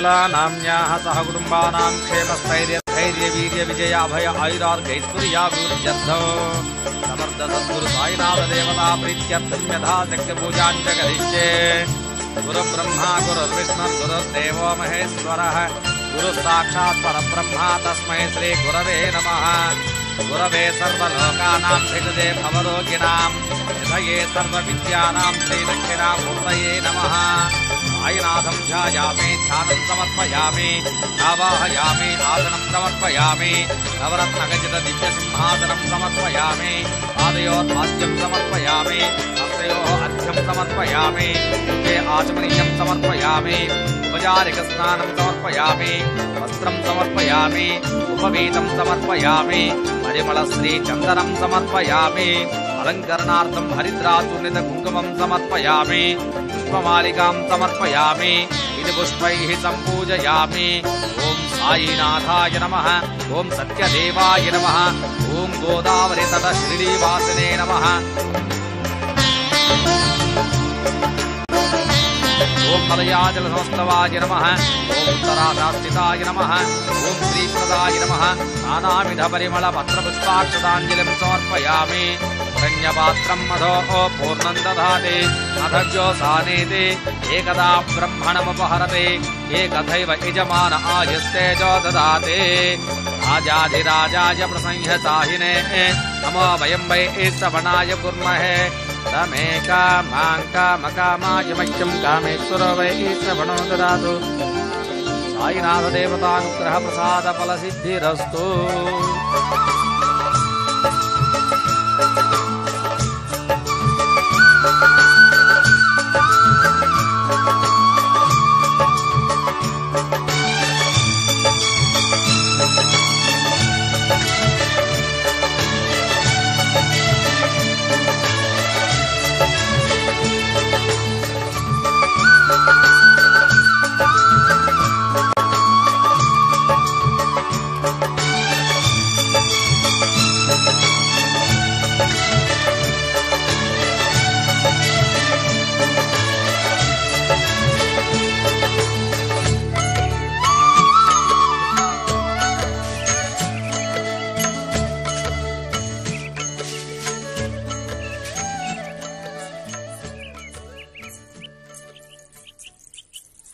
अनिलानाम्याः सह कुटुम्बानां क्षेमस्थैर्य धैर्य वीर्य विजय अभय आयुरार्घैश्वर्याभिवृद्ध्यर्थो समर्थ सद्गुरु साईनाथ देवता प्रीत्यर्थं यथा शक्ति पूजां च करिष्ये। गुरु ब्रह्मा गुरुर्विष्णु गुरुर्देवो महेश्वरः गुरु साक्षात् परब्रह्मा तस्मै श्री गुरवे नमः। गुरवे सर्वलोकानां भिषजे भवरोगिणां निधये सर्वविद्यानां श्रीदक्षिणामूर्तये नमः। साईनाथं ध्यायामि ध्यानं समर्पयामि आवाहयामि आसनं समर्पयामि नवरत्नखचित दिव्यसिंहासनं समर्पयामि पादयोर्वाद्यं समर्पयामि हस्तयोः अर्घ्यं समर्पयामि मुखे आचमनीयं समर्पयामि उपचारिकस्नानं समर्पयामि वस्त्रं समर्पयामि उपवीतं समर्पयामि परिमलश्रीचन्दनं समर्पयामि अलङ्करणार्थं हरिद्रातुर्नितकुङ्कुमं समर्पयामि पुष्पमालिकां समर्पयामि विधिपुष्पैः सम्पूजयामि। ॐ साईनाथाय नमः ॐ सत्यदेवाय नमः ॐ गोदावरीतटश्रीनिवासिने नमः ॐ मलयाजलसंस्तवाय नमः ॐ उत्तराधास्थिताय नमः ॐ श्रीप्रदाय नमः नानाविधपरिमलपत्रपुष्पाक्षताञ्जलिं समर्पयामि। धन्यपात्रं मधो पूर्णं दधाति अधव्यो सानेति एकदा ब्रह्मणमुपहरति एकथैव यजमान आयुस्तेजो ददाति। राजाधिराजाय प्रसंहताहिने नमो वयं वै श्रवणाय कुर्महे तमेकामाङ्कामकामाय मह्यं कामेश्वरो वै श्रवणो ददातु। साईनाथ देवतानुग्रह प्रसाद फलसिद्धिरस्तु।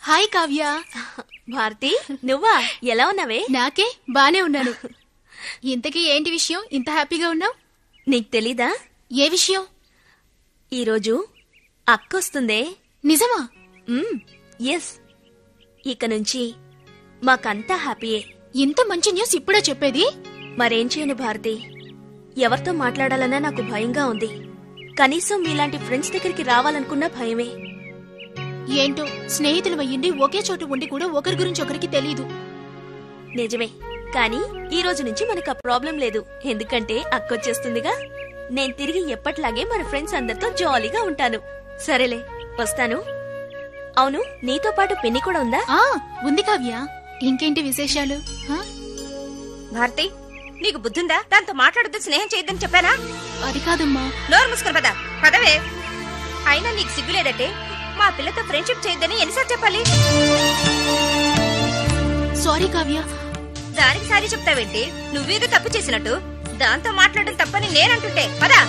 హాయ్ కావ్య. భారతి నువ్వా? ఎలా ఉన్నావే? నాకే బానే ఉన్నాను. ఇంతకీ ఏంటి విషయం ఇంత హ్యాపీగా ఉన్నావు? నీకు తెలీదా? ఏ విషయం? ఈరోజు అక్కొస్తుందే. నిజమా? ఎస్. ఇక నుంచి మాకంతా హ్యాపీయే. ఇంత మంచి న్యూస్ ఇప్పుడే చెప్పేది? మరేం చేయను భారతి, ఎవరితో మాట్లాడాలన్నా నాకు భయంగా ఉంది. కనీసం మీలాంటి ఫ్రెండ్స్ దగ్గరికి రావాలనుకున్నా భయమే. ఏంటో స్నేహితులు అయ్యిండి ఒకే చోటు ఉండి కూడా ఒకరి గురించి ఒకరికి తెలీదు. నిజమే, కానీ ఈ రోజు నుంచి మనకు ఆ ప్రాబ్లం లేదు. ఎందుకంటే అక్కొచ్చేస్తుందిగా. నేను తిరిగి ఎప్పట్లాగే మన ఫ్రెండ్స్ అందరితో జాలీగా ఉంటాను. సరేలే, వస్తాను. అవును, నీతో పాటు పిన్ని కూడా ఉందా? ఉంది కావ్య. ఇంకేంటి విశేషాలు? భారతి, నీకు బుద్ధుందా? దాంతో మాట్లాడొద్దు, స్నేహం చేయొద్దని చెప్పానా? అది కాదమ్మా. నోరు మూసుకుని పద. పదవే. అయినా నీకు సిగ్గులేదటే మా పిల్లతో ఫ్రెండ్షిప్ చేయొద్దని ఎన్నిసార్లు చెప్పాలి? సారీ కావ్య. దానికి సారీ చెప్తావేంటి? నువ్వేదో తప్పు చేసినట్టు. దాంతో మాట్లాడడం తప్పని నేనంటుంటే పదా.